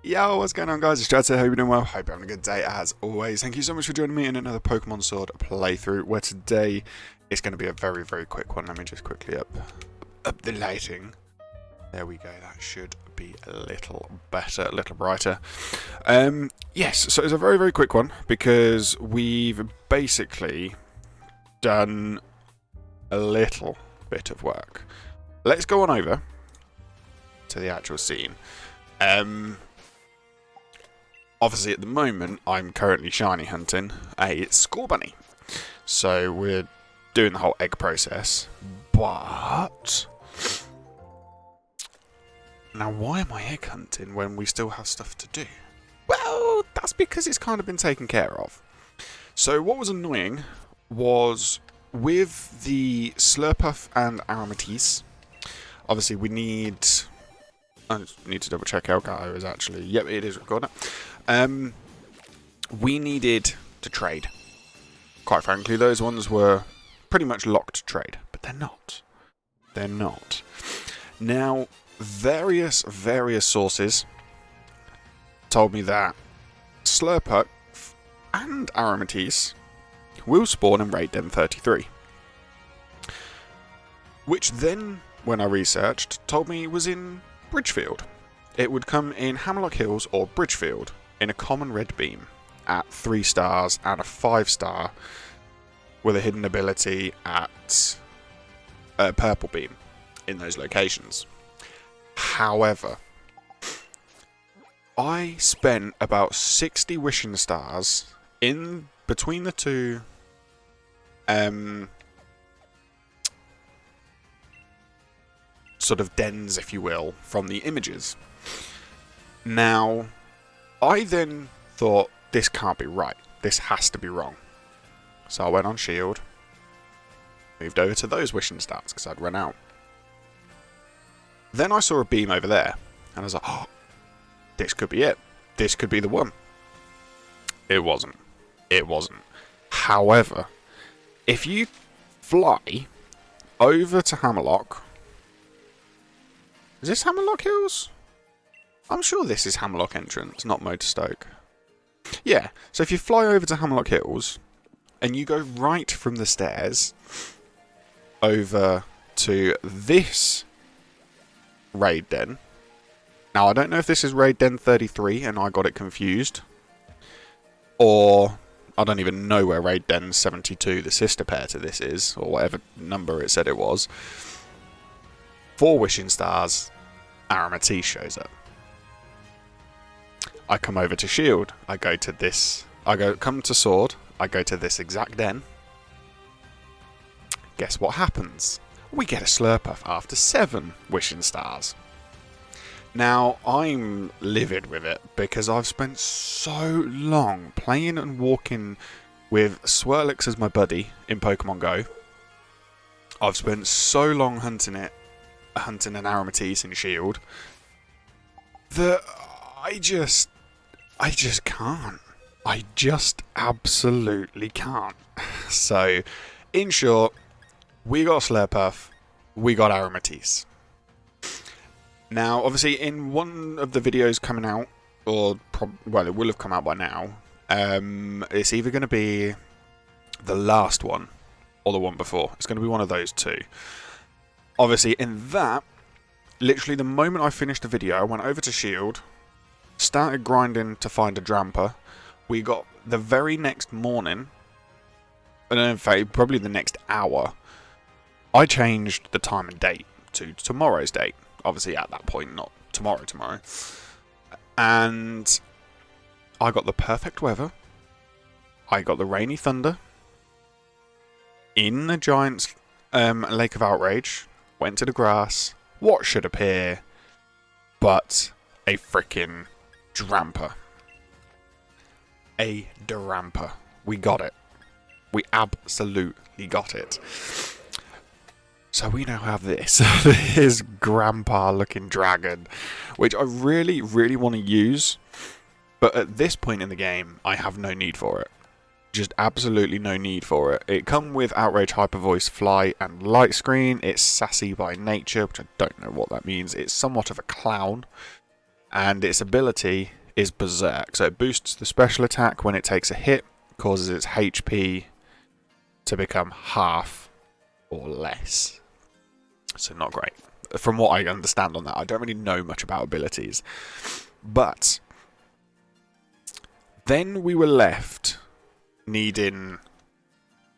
Yo, what's going on, guys? It's Strads here. Hope you're doing well. Hope you're having a good day as always. Thank you so much for joining me in another Pokemon Sword playthrough, where today it's going to be a very, very quick one. Let me just quickly up the lighting. There we go. That should be a little better, a little brighter. Yes, so it's a very, very quick one because we've basically done a little bit of work. Let's go on over to the actual scene. Obviously, at the moment, I'm currently shiny hunting a Score Bunny. So we're doing the whole egg process. But now, why am I egg hunting when we still have stuff to do? Well, that's because it's kind of been taken care of. So what was annoying was with the Slurpuff and Aromatisse, obviously we need... I just need to double check Elgato is actually... Yep, it is recording. We needed to trade. Quite frankly, those ones were pretty much locked to trade, but they're not. They're not. Now, various sources told me that Slurpuff and Aromatisse will spawn in Raid Den 33. Which then, when I researched, told me was in Bridgefield. It would come in Hammerlock Hills or Bridgefield in a common red beam at 3 stars and a 5-star with a hidden ability at a purple beam in those locations. However, I spent about 60 wishing stars in between the two sort of dens, if you will, from the images. Now, I then thought, this can't be right. This has to be wrong. So I went on Shield, moved over to those wishing stats because I'd run out. Then I saw a beam over there, and I was like, oh, this could be it. This could be the one. It wasn't. It wasn't. However, if you fly over to Hammerlock... Is this Hammerlock Hills? I'm sure this is Hammerlock Entrance, not Motorstoke. Yeah, so if you fly over to Hammerlock Hills, and you go right from the stairs over to this Raid Den. Now, I don't know if this is Raid Den 33 and I got it confused, or I don't even know where Raid Den 72, the sister pair to this is, or whatever number it said it was. 4 wishing stars, Aromatisse shows up. I come over to Shield, I go to this, come to Sword, I go to this exact den. Guess what happens? We get a Slurpuff after 7 wishing stars. Now, I'm livid with it because I've spent so long playing and walking with Swirlix as my buddy in Pokemon Go. I've spent so long hunting an Aromatisse in Shield that I just can't. I just absolutely can't. So, in short, we got Slurpuff, we got Aromatisse. Now, obviously, in one of the videos coming out, or well, it will have come out by now, it's either going to be the last one or the one before. It's going to be one of those two. Obviously, in that, literally the moment I finished the video, I went over to Shield, started grinding to find a Dramper. We got the very next morning, and in fact, probably the next hour, I changed the time and date to tomorrow's date. Obviously, at that point, not tomorrow. And I got the perfect weather. I got the rainy thunder in the Giant's Lake of Outrage. Went to the grass. What should appear but a freaking Dramper. A Dramper. We got it. We absolutely got it. So we now have this grandpa-looking dragon, which I really, really want to use. But at this point in the game, I have no need for it. Just absolutely no need for it. It comes with Outrage, Hyper Voice, Fly, and Light Screen. It's sassy by nature, which I don't know what that means. It's somewhat of a clown. and its ability is Berserk. So it boosts the special attack when it takes a hit, causes its HP to become half or less. So not great. From what I understand on that, I don't really know much about abilities. But then we were left needing...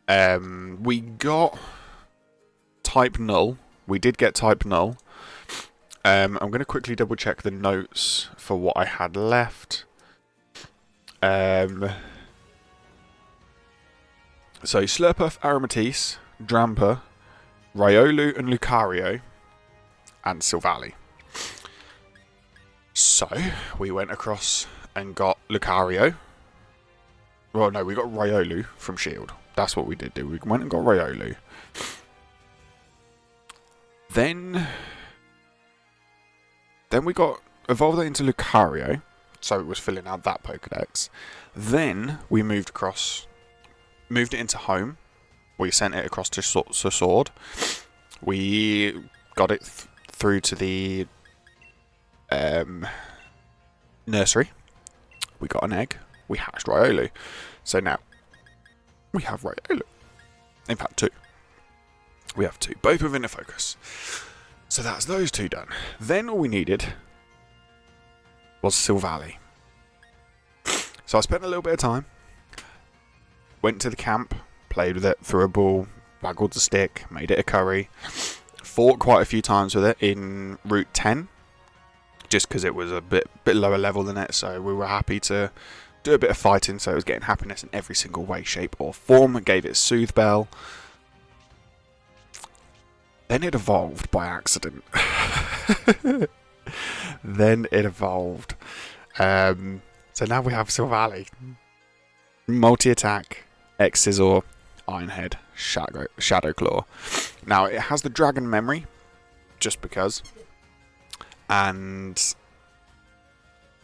we got type null. We did get type null. I'm going to quickly double check the notes for what I had left. So Slurpuff, Aromatisse, Drampa, Riolu and Lucario, and Silvally. So we went across and got Lucario. Well, no, we got Riolu from Shield. That's what we did do. We went and got Riolu. Then we got evolved that into Lucario, so it was filling out that Pokedex. Then we moved it into Home. We sent it across to Sword. We got it through to the nursery. We got an egg. We hatched Riolu. So now we have Riolu. In fact, 2. We have 2, both within a focus. So that's those 2 done. Then all we needed was Silvally. So I spent a little bit of time. Went to the camp, played with it, threw a ball, waggled the stick, made it a curry. Fought quite a few times with it in Route 10. Just because it was a bit lower level than it, so we were happy to do a bit of fighting, so it was getting happiness in every single way, shape or form. Gave it Soothe Bell. Then it evolved by accident. Then it evolved. So now we have Silvally. Multi-attack, X-Scissor, Iron Head, Shadow Claw. Now it has the Dragon Memory, just because. And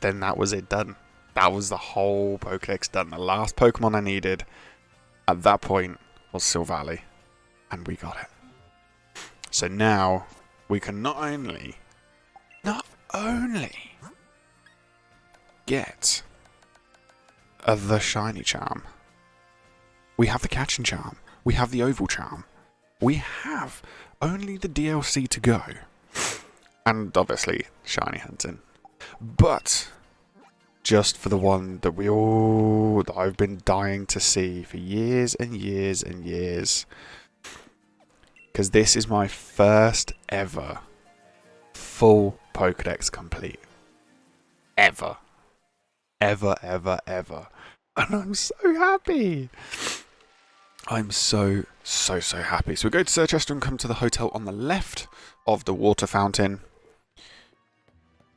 then that was it done. That was the whole Pokedex done. The last Pokemon I needed at that point was Silvally. And we got it. So now we can not only get the Shiny Charm. We have the Catching Charm. We have the Oval Charm. We have only the DLC to go. And obviously, Shiny Hunting. But just for the one that that I've been dying to see for years and years and years. Because this is my first ever full Pokedex complete. Ever. Ever. And I'm so happy. I'm so happy. So we go to Sir Chester and come to the hotel on the left of the water fountain.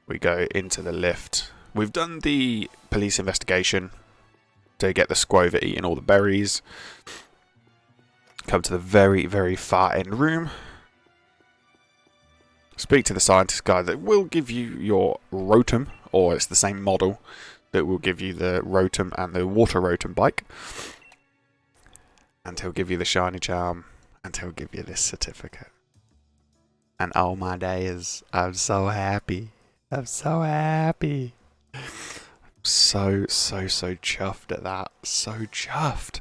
We go into the lift. We've done the police investigation to get the Squover eating all the berries. Come to the very far end room. Speak to the scientist guy that will give you your Rotom, or it's the same model that will give you the Rotom and the Water Rotom bike. And he'll give you the Shiny Charm, and he'll give you this certificate. And oh my days, I'm so happy. I'm so happy. I'm so chuffed at that. So chuffed.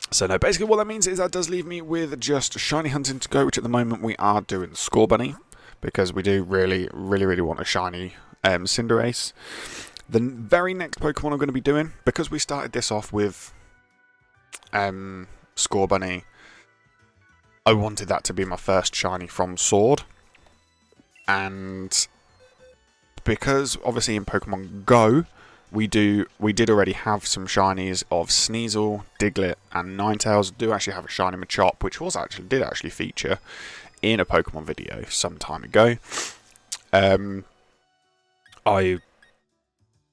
So no, basically what that means is that does leave me with just Shiny Hunting to go, which at the moment we are doing Scorbunny, because we do really want a shiny Cinderace. The very next Pokemon I'm going to be doing, because we started this off with Scorbunny, I wanted that to be my first shiny from Sword. And because obviously in Pokemon Go, we did already have some shinies of Sneasel, Diglett, and Ninetales. Do actually have a shiny Machop, which did actually feature in a Pokemon video some time ago. I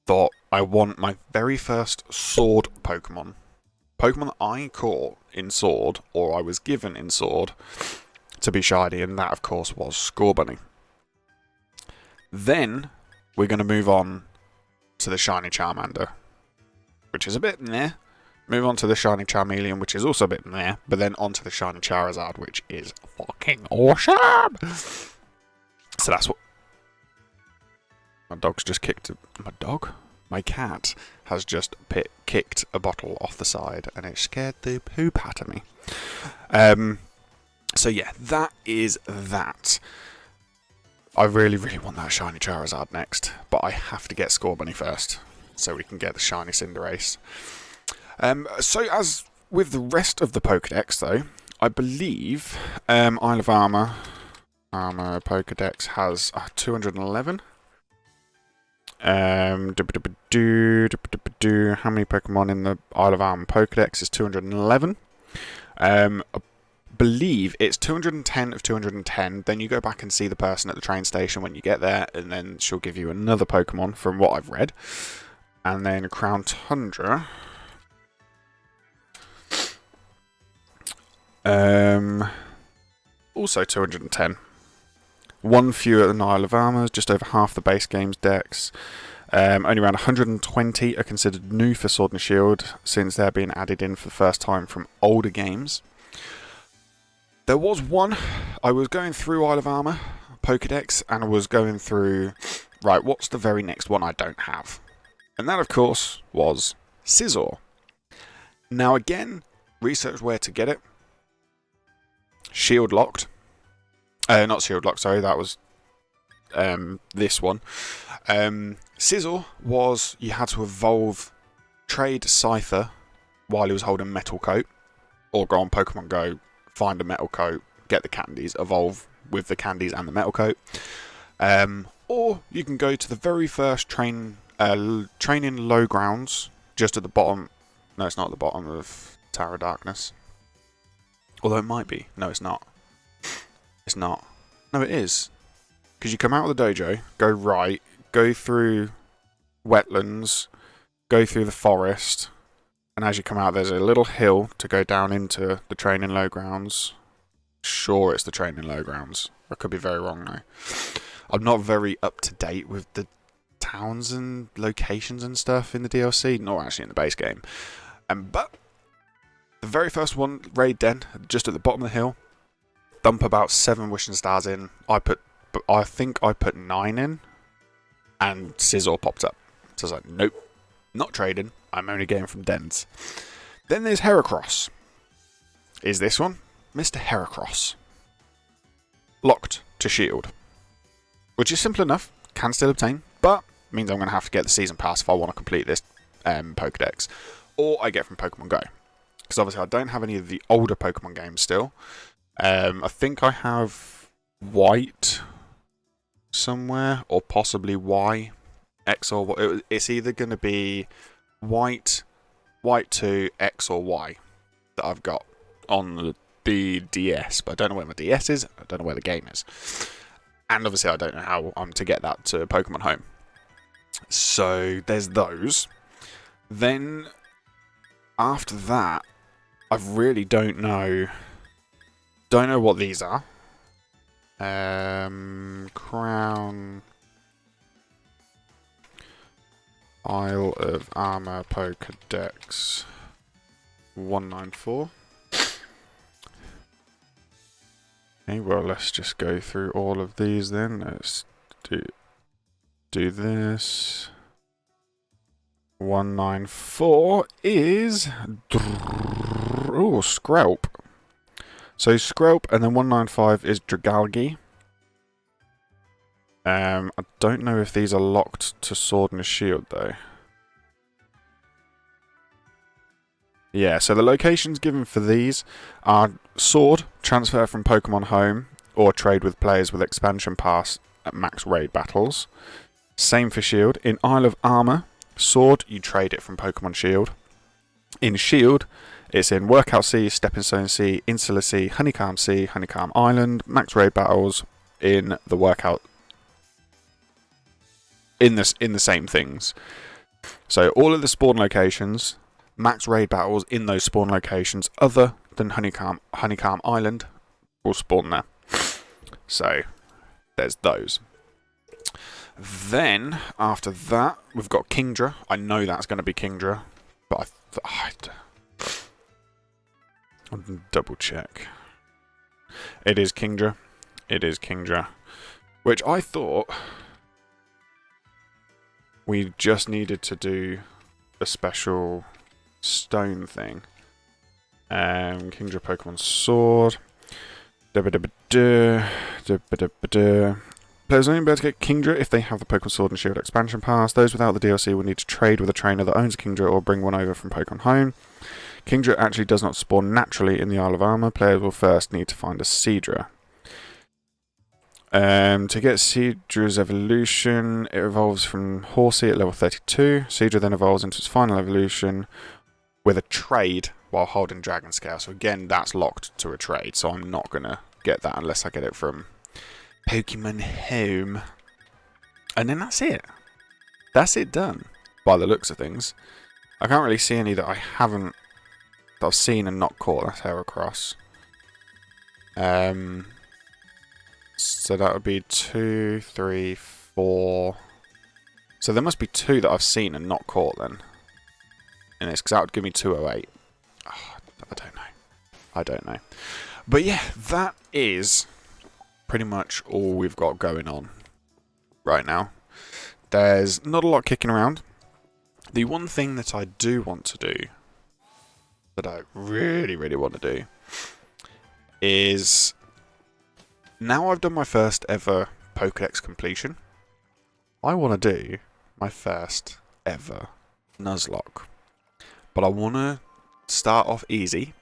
thought I want my very first Sword Pokemon that I caught in Sword, or I was given in Sword, to be shiny, and that of course was Scorbunny. Then we're going to move on to the Shiny Charmander, which is a bit meh. Move on to the Shiny Charmeleon, which is also a bit meh. But then on to the Shiny Charizard, which is fucking awesome. So that's what... My dog's just kicked... My dog? My cat has just kicked a bottle off the side, and it scared the poop out of me. So yeah, that is that. I really, really want that shiny Charizard next, but I have to get Scorbunny first, so we can get the shiny Cinderace. So as with the rest of the Pokedex, though, I believe Isle of Armor Pokedex has 211. How many Pokemon in the Isle of Armor Pokedex is 211. I believe it's 210 of 210. Then you go back and see the person at the train station when you get there, and then she'll give you another Pokemon from what I've read. And then Crown Tundra. Also 210. One fewer than Isle of Armor, just over half the base game's decks. Only around 120 are considered new for Sword and Shield, since they're being added in for the first time from older games. There was one, I was going through Isle of Armor Pokedex, and I was going through, right, what's the very next one I don't have? And that, of course, was Scizor. Now again, research where to get it. Shield locked. Not Shield locked, sorry, that was this one. Scizor was, you had to evolve, trade Scyther while he was holding Metal Coat, or go on Pokemon Go, find a Metal Coat, get the candies, evolve with the candies and the Metal Coat. Or you can go to the very first training low grounds, just at the bottom. No, it's not at the bottom of Tower of Darkness. Although it might be. No, it's not. It's not. No, it is. Because you come out of the dojo, go right, go through wetlands, go through the forest, and as you come out, there's a little hill to go down into the training low grounds. Sure, it's the training low grounds. I could be very wrong now. I'm not very up to date with the towns and locations and stuff in the DLC, nor actually in the base game. But the very first one, Raid Den, just at the bottom of the hill, dump about 7 wishing stars in. I think I put 9 in, and Scizor popped up. So I was like, nope, not trading. I'm only getting from dens. Then there's Heracross. Is this one? Mr. Heracross. Locked to Shield. Which is simple enough, can still obtain, but means I'm going to have to get the Season Pass if I want to complete this Pokedex. Or I get from Pokemon Go. Because obviously I don't have any of the older Pokemon games still. I think I have White somewhere, or possibly Y, X or Y. It's either going to be White 2, X or Y that I've got on the DS, but I don't know where my DS is, I don't know where the game is. And obviously I don't know how I'm to get that to Pokemon Home. So there's those. Then after that, I really don't know what these are. Crown Isle of Armor Pokedex 194. Okay, well, let's just go through all of these then. Let's do this. 194 is Skrelp. So Skrelp, and then 195 is Dragalge. I don't know if these are locked to Sword and Shield though. Yeah, so the locations given for these are Sword, transfer from Pokemon Home, or trade with players with expansion pass at max raid battles. Same for Shield. In Isle of Armor, Sword, you trade it from Pokemon Shield. In Shield, it's in Workout Sea, Stepping Stone Sea, Insular Sea, Honeycomb Sea, Honeycomb Island, max raid battles in the Workout. In the same things. So all of the spawn locations, max raid battles in those spawn locations other than Honeycomb Island will spawn there. So there's those. Then after that we've got Kingdra. I know that's going to be Kingdra, but I'll double check. It is Kingdra. It is Kingdra. Which I thought we just needed to do a special stone thing. Kingdra Pokemon Sword. Players only be able to get Kingdra if they have the Pokemon Sword and Shield expansion pass. Those without the DLC will need to trade with a trainer that owns a Kingdra or bring one over from Pokemon Home. Kingdra actually does not spawn naturally in the Isle of Armor. Players will first need to find a Seadra. To get Seadra's evolution, it evolves from Horsey at level 32. Seadra then evolves into its final evolution with a trade while holding Dragon Scale. So again, that's locked to a trade, so I'm not going to get that unless I get it from Pokemon Home. And then that's it. That's it done, by the looks of things. I can't really see any that that I've seen and not caught. That's Heracross. So that would be 2, 3, 4. So there must be 2 that I've seen and not caught then. In this, because that would give me 208. Oh, I don't know. But yeah, that is pretty much all we've got going on right now. There's not a lot kicking around. The one thing that I do want to do, that I really, really want to do, is now I've done my first ever Pokedex completion, I want to do my first ever Nuzlocke. But I want to start off easy.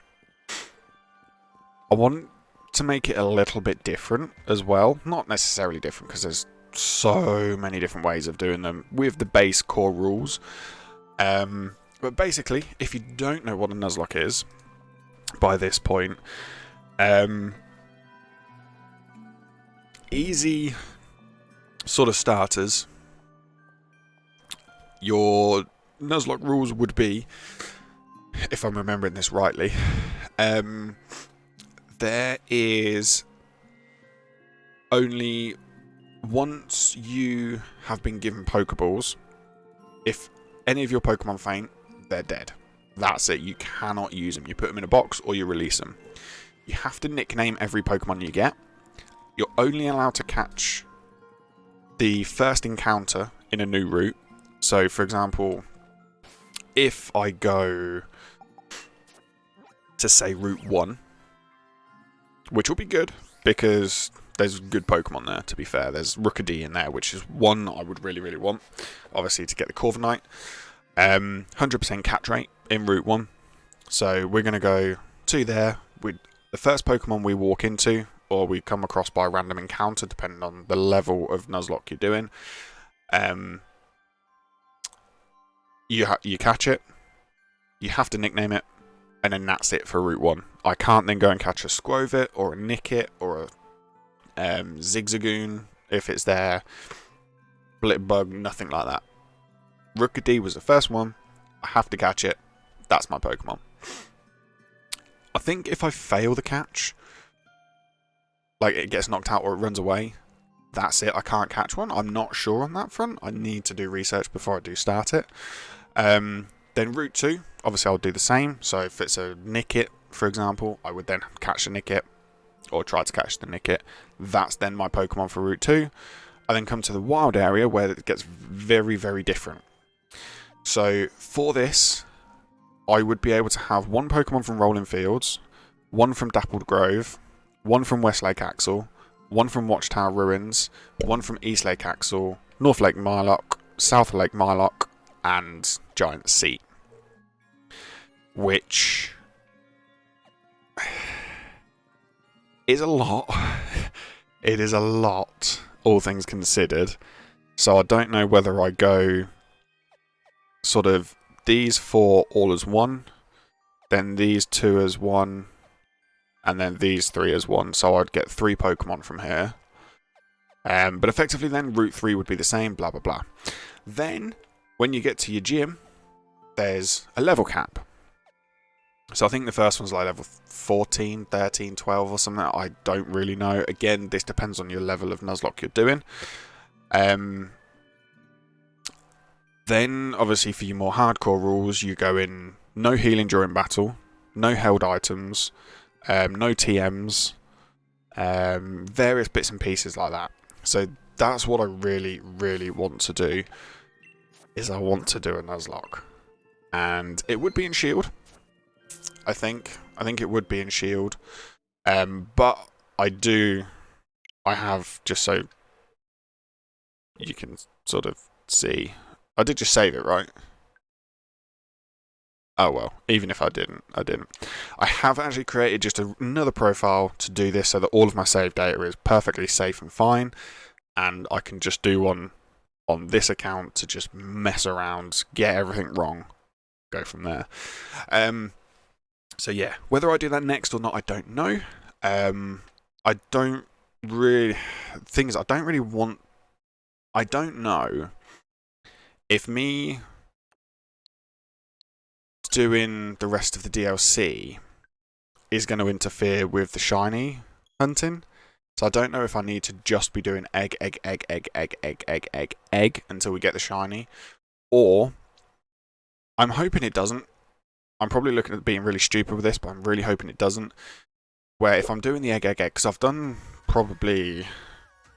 I want to make it a little bit different as well. Not necessarily different, because there's so many different ways of doing them with the base core rules. But basically, if you don't know what a Nuzlocke is by this point, easy sort of starters, your Nuzlocke rules would be, if I'm remembering this rightly, there is only once you have been given Pokeballs, if any of your Pokemon faint, they're dead. That's it. You cannot use them. You put them in a box or you release them. You have to nickname every Pokemon you get. You're only allowed to catch the first encounter in a new route. So, for example, if I go to, say, Route 1, which will be good, because there's good Pokemon there, to be fair. There's Rookidee in there, which is one I would really, really want, obviously, to get the Corviknight. 100% catch rate in Route 1. So we're going to go to there with the first Pokemon we walk into, or we come across by a random encounter, depending on the level of Nuzlocke you're doing. You catch it, you have to nickname it, and then that's it for Route 1. I can't then go and catch a Squovit, or a Nickit, or a Zigzagoon, if it's there. Blitbug, nothing like that. Rookidee was the first one. I have to catch it. That's my Pokemon. I think if I fail the catch, like it gets knocked out or it runs away, that's it. I can't catch one. I'm not sure on that front. I need to do research before I do start it. Then Route 2, obviously I'll do the same. So if it's a Nickit, for example, I would then catch the Nickit, or try to catch the Nickit. That's then my Pokemon for Route 2. I then come to the wild area where it gets very, very different. So for this, I would be able to have one Pokemon from Rolling Fields, one from Dappled Grove, one from Westlake Axel, one from Watchtower Ruins, one from Eastlake Axel, North Lake Myrlock, South Lake Myrlock, and Giant Sea. Which is a lot. It is a lot, all things considered. So I don't know whether I go sort of these 4 all as one, then these 2 as one, and then these 3 as one. So I'd get 3 Pokemon from here. But effectively then Route 3 would be the same, blah, blah, blah. Then, when you get to your gym, there's a level cap. So I think the first one's like level 14, 13, 12 or something. I don't really know. Again, this depends on your level of Nuzlocke you're doing. Then, obviously, for your more hardcore rules, you go in no healing during battle, no held items, no TMs, various bits and pieces like that. So that's what I really, really want to do. is I want to do a Nuzlocke. And it would be in Shield, I think. I think it would be in Shield. But I have, just so you can sort of see. I did just save it, right? Oh well, even if I didn't. I have actually created just another profile to do this so that all of my save data is perfectly safe and fine. And I can just do one on this account to just mess around, get everything wrong, go from there. So yeah, whether I do that next or not, I don't know. I don't really... Things I don't really want... I don't know if me doing the rest of the DLC is going to interfere with the shiny hunting. So I don't know if I need to just be doing egg until we get the shiny. Or, I'm hoping it doesn't. I'm probably looking at being really stupid with this, but I'm really hoping it doesn't. Where if I'm doing the egg, because I've done probably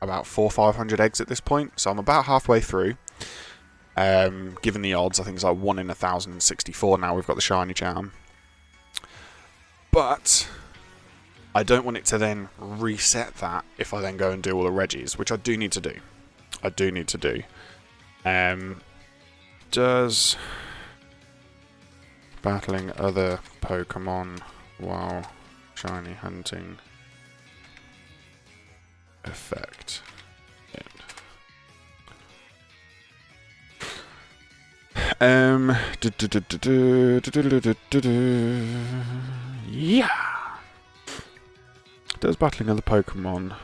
about 400 or 500 eggs at this point, so I'm about halfway through. Given the odds, I think it's like 1 in 1,064 now we've got the shiny charm. But I don't want it to then reset that if I then go and do all the Reggies, which I do need to do. Does battling other Pokemon while shiny hunting affect it? Yeah. Does battling other Pokemon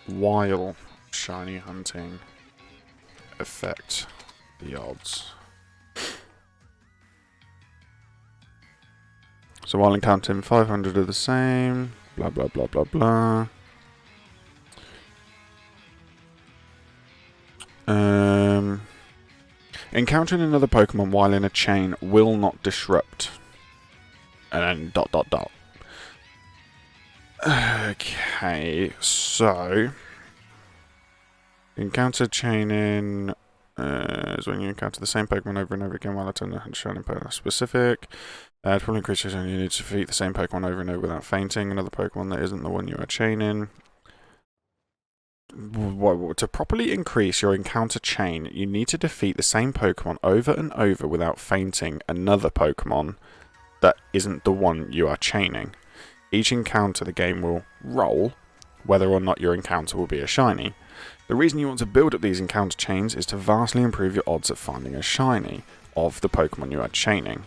while shiny hunting affect the odds? So while encountering 500 of the same, blah blah blah blah blah. Encountering another Pokemon while in a chain will not disrupt. And then dot dot dot. Okay, so encounter chaining is when you encounter the same Pokemon over and over again while attending a shining Pokemon specific. To probably increase your chaining, you need to defeat the same Pokemon over and over without fainting. Another Pokemon that isn't the one you are chaining. To properly increase your encounter chain, you need to defeat the same Pokemon over and over without fainting another Pokemon that isn't the one you are chaining. Each encounter the game will roll whether or not your encounter will be a shiny. The reason you want to build up these encounter chains is to vastly improve your odds of finding a shiny of the Pokemon you are chaining.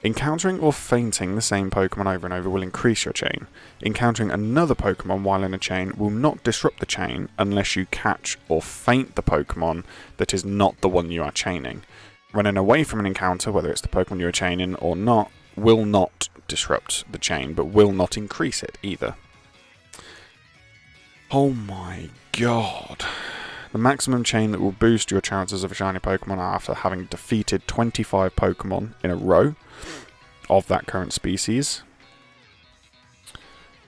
Encountering or fainting the same Pokemon over and over will increase your chain. Encountering another Pokemon while in a chain will not disrupt the chain unless you catch or faint the Pokemon that is not the one you are chaining. Running away from an encounter, whether it's the Pokemon you are chaining or not, will not disrupt the chain, but will not increase it either. Oh my god. The maximum chain that will boost your chances of a shiny Pokemon after having defeated 25 Pokemon in a row of that current species.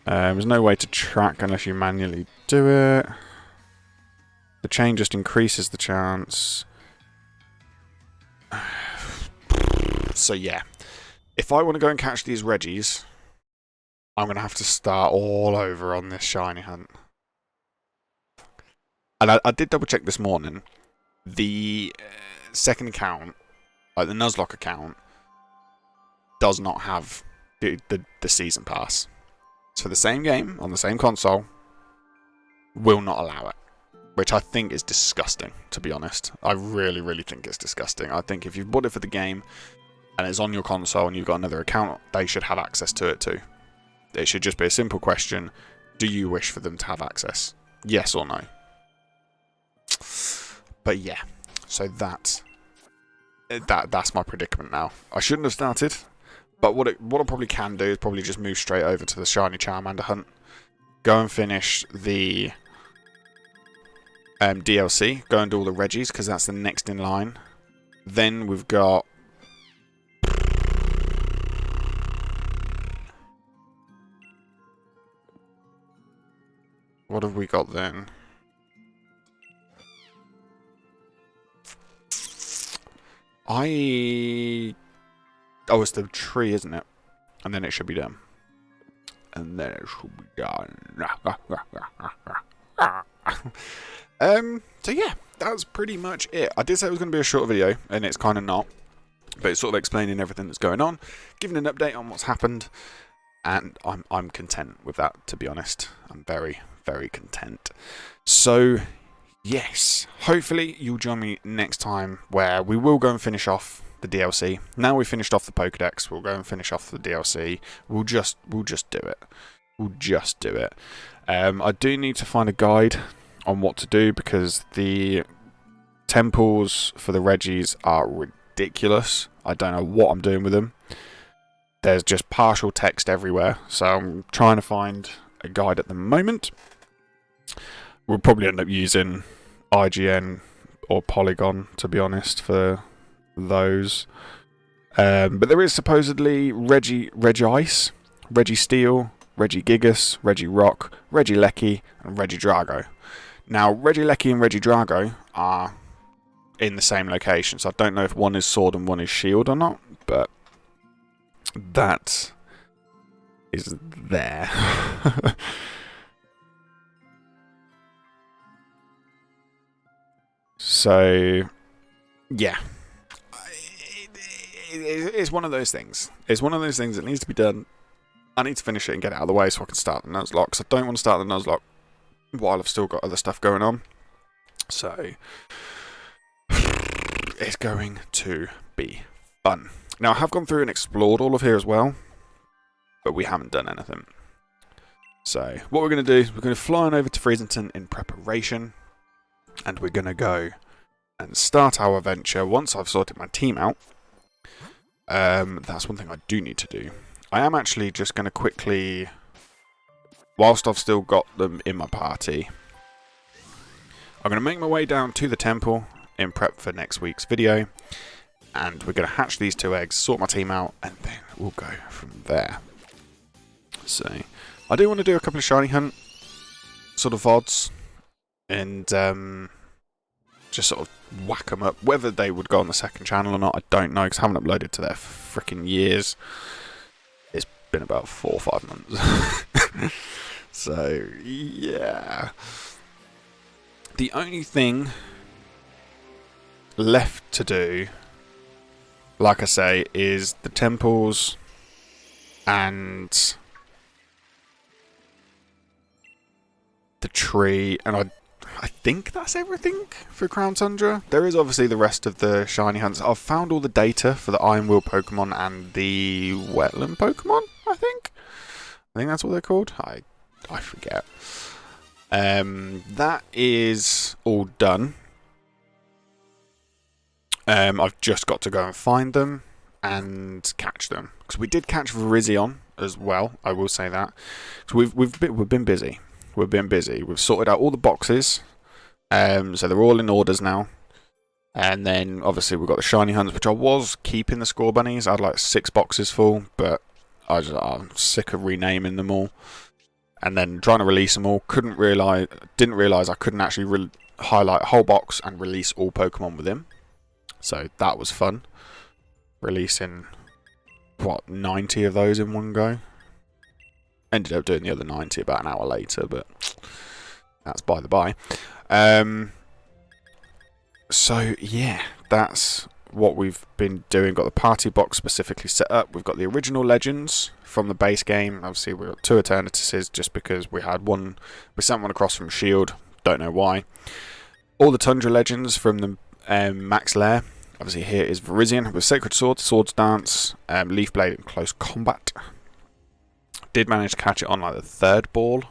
There's no way to track unless you manually do it. The chain just increases the chance. So yeah, if I want to go and catch these Reggies, I'm going to have to start all over on this shiny hunt. And I did double check this morning. The second account, like the Nuzlocke account, does not have the season pass. So the same game on the same console will not allow it, which I think is disgusting, to be honest. I really, really think it's disgusting. I think if you've bought it for the game and it's on your console and you've got another account, they should have access to it too. It should just be a simple question: do you wish for them to have access? Yes or no? But yeah, so that's my predicament now. I shouldn't have started, but what I probably can do is probably just move straight over to the shiny Charmander hunt, go and finish the DLC, go and do all the Reggies because that's the next in line. Then we've got what have we got then? Oh, it's the tree, isn't it? And then it should be done. And then it should be done. So yeah, that's pretty much it. I did say it was going to be a short video, and it's kind of not. But it's sort of explaining everything that's going on, giving an update on what's happened, and I'm content with that, to be honest. I'm very, very content. So, yes, hopefully you'll join me next time, where we will go and finish off the DLC. Now we've finished off the Pokedex, we'll go and finish off the DLC. We'll just do it. We'll just do it. I do need to find a guide on what to do, because the temples for the Reggies are ridiculous. I don't know what I'm doing with them. There's just partial text everywhere, so I'm trying to find a guide at the moment. We'll probably end up using IGN or Polygon, to be honest, for those. But there is supposedly Regice, Registeel, Regigigas, Regirock, Regieleki, and Regidrago. Now, Regieleki and Regidrago are in the same location, so I don't know if one is sword and one is shield or not, but that is there. So, yeah. It's one of those things. It's one of those things that needs to be done. I need to finish it and get it out of the way so I can start the Nuzlocke. Because I don't want to start the Nuzlocke while I've still got other stuff going on. So, it's going to be fun. Now, I have gone through and explored all of here as well, but we haven't done anything. So, what we're going to do is we're going to fly on over to Freezington in preparation, and we're going to go and start our adventure once I've sorted my team out. That's one thing I do need to do. I am actually just going to quickly, whilst I've still got them in my party, I'm going to make my way down to the temple in prep for next week's video, and we're going to hatch these 2 eggs, sort my team out, and then we'll go from there. So, I do want to do a couple of shiny hunt sort of VODs, and just sort of whack them up. Whether they would go on the second channel or not, I don't know, because I haven't uploaded to there for freaking years. It's been about 4 or 5 months. So, yeah. The only thing left to do, like I say, is the temples and the tree, and I think that's everything for Crown Tundra. There is obviously the rest of the shiny hunts. I've found all the data for the Iron Wheel Pokemon and the Wetland Pokemon, I think that's what they're called. I forget. That is all done. I've just got to go and find them and catch them, because we did catch Virizion as well. I will say that. So we've been busy. We've been busy. We've sorted out all the boxes, so they're all in orders now. And then obviously we've got the shiny hunts, which I was keeping the score bunnies. I had like 6 boxes full, but I'm sick of renaming them all. And then trying to release them all, didn't realise I couldn't actually highlight a whole box and release all Pokemon within. So that was fun. Releasing, 90 of those in one go. Ended up doing the other 90 about an hour later, but that's by the by. So yeah, that's what we've been doing. Got the party box specifically set up. We've got the original legends from the base game. Obviously, we've got 2 Eternituses just because we had one. We sent one across from Shield. Don't know why. All the Tundra legends from the Max Lair. Obviously, here is Virizion with Sacred Sword, Swords Dance, Leaf Blade in Close Combat. Did manage to catch it on like the 3rd ball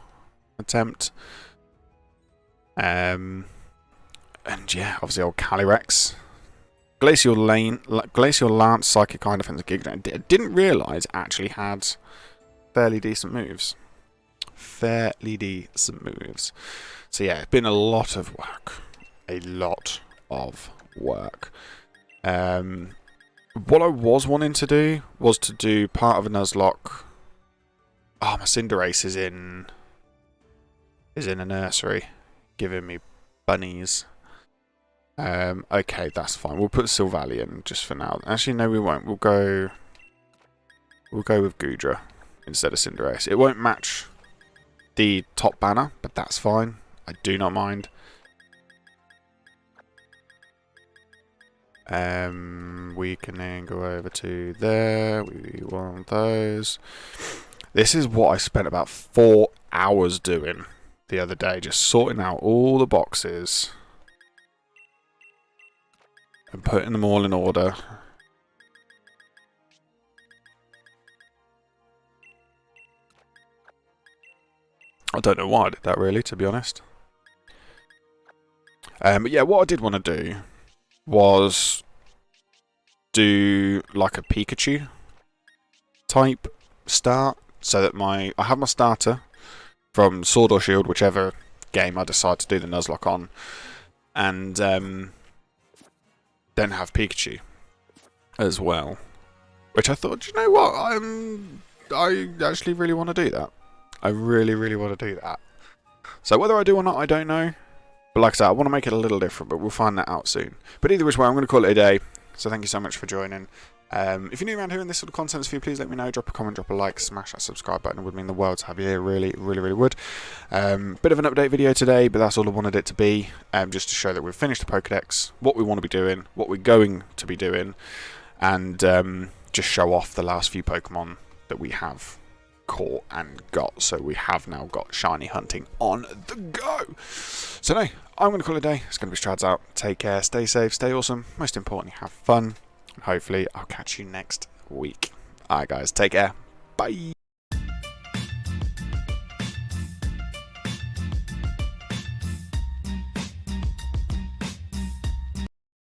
attempt. And yeah, obviously old Calyrex. Glacial Lance, Psychic Kind Defense, Giga. I didn't realise it actually had fairly decent moves. So yeah, it's been a lot of work. What I was wanting to do was to do part of a Nuzlocke. Oh, my Cinderace is in a nursery, giving me bunnies. Okay, that's fine. We'll put Sylvalian just for now. Actually, no, we won't. We'll go with Gudra instead of Cinderace. It won't match the top banner, but that's fine. I do not mind. We can then go over to there. We want those. This is what I spent about 4 hours doing the other day, just sorting out all the boxes and putting them all in order. I don't know why I did that, really, to be honest. But yeah, what I did want to do was do like a Pikachu type start, so that I have my starter from Sword or Shield, whichever game I decide to do the Nuzlocke on, and then have Pikachu as well. Which I thought, you know what, I actually really want to do that. I really, really want to do that. So whether I do or not, I don't know. But like I said, I want to make it a little different, but we'll find that out soon. But either which way, I'm going to call it a day. So thank you so much for joining. If you're new around here and this sort of content is for you, please let me know. Drop a comment, drop a like, smash that subscribe button. It would mean the world to have you here. Really, really, really would. Bit of an update video today, but that's all I wanted it to be. Just to show that we've finished the Pokedex, what we want to be doing, what we're going to be doing, and just show off the last few Pokemon that we have caught and got. So we have now got shiny hunting on the go. So no, I'm going to call it a day. It's going to be Strads out. Take care, stay safe, stay awesome. Most importantly, have fun. And hopefully I'll catch you next week. Alright guys, take care. Bye.